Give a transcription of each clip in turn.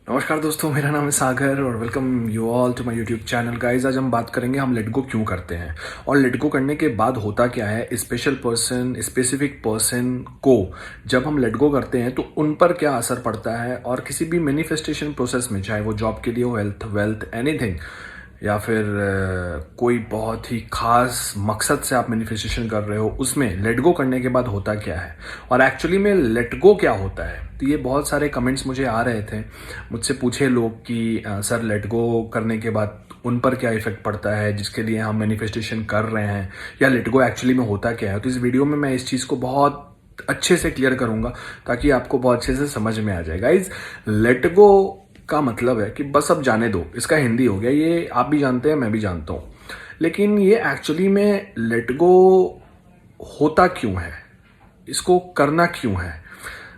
नमस्कार दोस्तों, मेरा नाम है सागर और welcome you all to my YouTube channel. Guys, आज हम बात करेंगे हम लेट गो क्यों करते हैं और लेट गो करने के बाद होता क्या है। स्पेशल पर्सन, स्पेसिफिक पर्सन को जब हम लेट गो करते हैं तो उन पर क्या असर पड़ता है, और किसी भी मैनिफेस्टेशन प्रोसेस में, चाहे वो जॉब के लिए हो, हेल्थ, वेल्थ, एनीथिंग, या फिर कोई बहुत ही खास मकसद से आप मैनिफेस्टेशन कर रहे हो, उसमें लेट गो करने के बाद होता क्या है और एक्चुअली में लेट गो क्या होता है। तो ये बहुत सारे कमेंट्स मुझे आ रहे थे, मुझसे पूछे लोग कि सर लेट गो करने के बाद उन पर क्या इफेक्ट पड़ता है जिसके लिए हम मैनिफेस्टेशन कर रहे हैं, या लेट गो एक्चुअली में होता क्या है। तो इस वीडियो में मैं इस चीज़ को बहुत अच्छे से क्लियर करूंगा ताकि आपको बहुत अच्छे से समझ में आ जाए। गाइज, लेट गो का मतलब है कि बस अब जाने दो। इसका हिंदी हो गया, ये आप भी जानते हैं, मैं भी जानता हूँ, लेकिन ये एक्चुअली में लेट गो होता क्यों है, इसको करना क्यों है।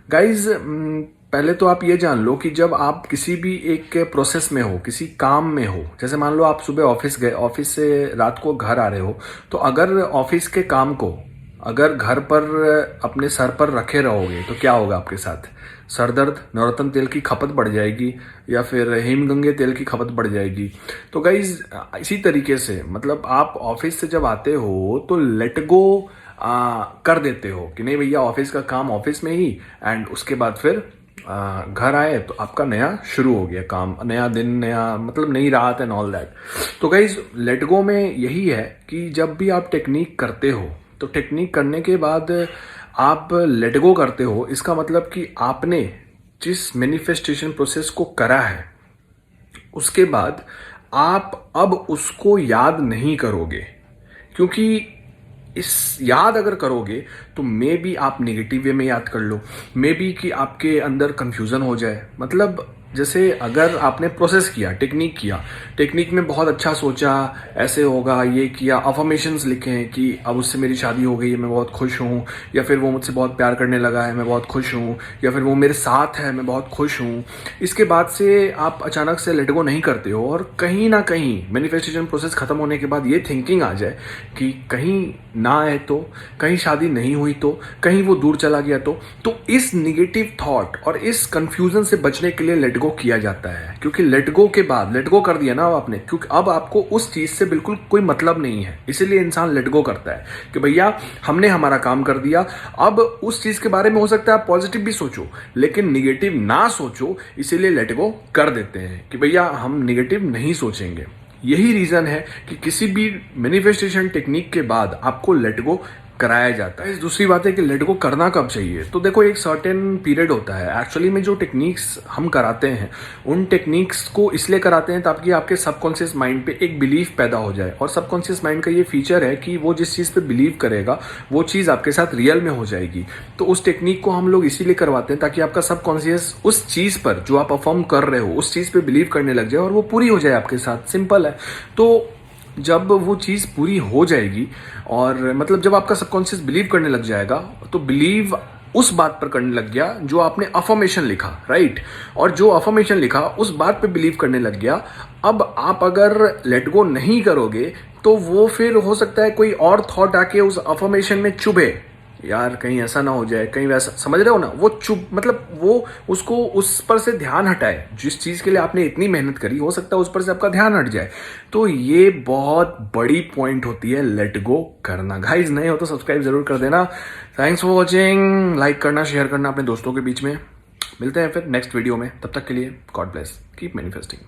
गाइज, पहले तो आप ये जान लो कि जब आप किसी भी एक प्रोसेस में हो, किसी काम में हो, जैसे मान लो आप सुबह ऑफिस गए, ऑफिस से रात को घर आ रहे हो, तो अगर ऑफिस के काम को अगर घर पर अपने सर पर रखे रहोगे तो क्या होगा आपके साथ। सर दर्द, नवरत्न तेल की खपत बढ़ जाएगी या फिर हिमगंगे तेल की खपत बढ़ जाएगी। तो गाइज, इसी तरीके से मतलब आप ऑफिस से जब आते हो तो लेट गो कर देते हो कि नहीं भैया, ऑफिस का काम ऑफिस में ही, एंड उसके बाद फिर घर आए तो आपका नया शुरू हो गया काम, नया दिन, नया मतलब नई रात एंड ऑल दैट। तो गाइज, लेट गो में यही है कि जब भी आप टेक्निक करते हो तो टेक्निक करने के बाद आप लेट गो करते हो, इसका मतलब कि आपने जिस मैनिफेस्टेशन प्रोसेस को करा है उसके बाद आप अब उसको याद नहीं करोगे, क्योंकि इस याद अगर करोगे तो मे बी आप नेगेटिव वे में याद कर लो, मे बी कि आपके अंदर कंफ्यूजन हो जाए। मतलब जैसे अगर आपने प्रोसेस किया, टेक्निक किया, टेक्निक में बहुत अच्छा सोचा, ऐसे होगा, ये किया, अफर्मेशंस लिखे हैं कि अब उससे मेरी शादी हो गई है, मैं बहुत खुश हूँ, या फिर वो मुझसे बहुत प्यार करने लगा है, मैं बहुत खुश हूँ, या फिर वो मेरे साथ है, मैं बहुत खुश हूँ। इसके बाद से आप अचानक से लेट गो नहीं करते हो और कहीं ना कहीं मैनिफेस्टेशन प्रोसेस खत्म होने के बाद ये थिंकिंग आ जाए कि कहीं ना आए तो, कहीं शादी नहीं हुई तो, कहीं वो दूर चला गया तो इस निगेटिव थॉट और इस कंफ्यूजन से बचने के लिए लेट गो किया जाता है। क्योंकि लेट गो के बाद, लेट गो कर दिया ना आपने, क्योंकि अब आपको उस चीज से बिल्कुल कोई मतलब नहीं है, इसीलिए इंसान लेट गो करता है कि भैया हमने हमारा काम कर दिया। अब उस चीज के बारे में हो सकता है आप पॉजिटिव भी सोचो लेकिन निगेटिव ना सोचो, इसीलिए लेट गो कर देते हैं कि भैया हम निगेटिव नहीं सोचेंगे। यही रीजन है कि किसी भी मैनिफेस्टेशन टेक्निक के बाद आपको लेट गो कराया जाता है। दूसरी बात है कि लेट गो करना कब चाहिए। तो देखो, एक सर्टेन पीरियड होता है। एक्चुअली में जो टेक्निक्स हम कराते हैं उन टेक्निक्स को इसलिए कराते हैं ताकि आपके सबकॉन्शियस माइंड पे एक बिलीफ पैदा हो जाए, और सबकॉन्शियस माइंड का ये फीचर है कि वो जिस चीज़ पे बिलीव करेगा वो चीज़ आपके साथ रियल में हो जाएगी। तो उस टेक्निक को हम लोग इसीलिए करवाते हैं ताकि आपका सबकॉन्शियस उस चीज़ पर जो आप अफर्म कर रहे हो उस चीज़ पे बिलीव करने लग जाए और वो पूरी हो जाए आपके साथ। सिंपल है। तो जब वो चीज़ पूरी हो जाएगी, और मतलब जब आपका सबकॉन्शियस बिलीव करने लग जाएगा, तो बिलीव उस बात पर करने लग गया जो आपने अफर्मेशन लिखा, राइट, और जो अफर्मेशन लिखा उस बात पे बिलीव करने लग गया। अब आप अगर लेट गो नहीं करोगे तो वो फिर हो सकता है कोई और थॉट आके उस अफर्मेशन में चुभे, यार कहीं ऐसा ना हो जाए, कहीं वैसा, समझ रहे हो ना, वो चुप मतलब वो उसको उस पर से ध्यान हटाए। जिस चीज़ के लिए आपने इतनी मेहनत करी, हो सकता है उस पर से आपका ध्यान हट जाए। तो ये बहुत बड़ी पॉइंट होती है लेट गो करना। गाइस, नए हो तो सब्सक्राइब जरूर कर देना। Thanks for watching. लाइक करना, शेयर करना अपने दोस्तों के बीच में। मिलते हैं फिर नेक्स्ट वीडियो में, तब तक के लिए गॉड ब्लेस, कीप मैनिफेस्टिंग।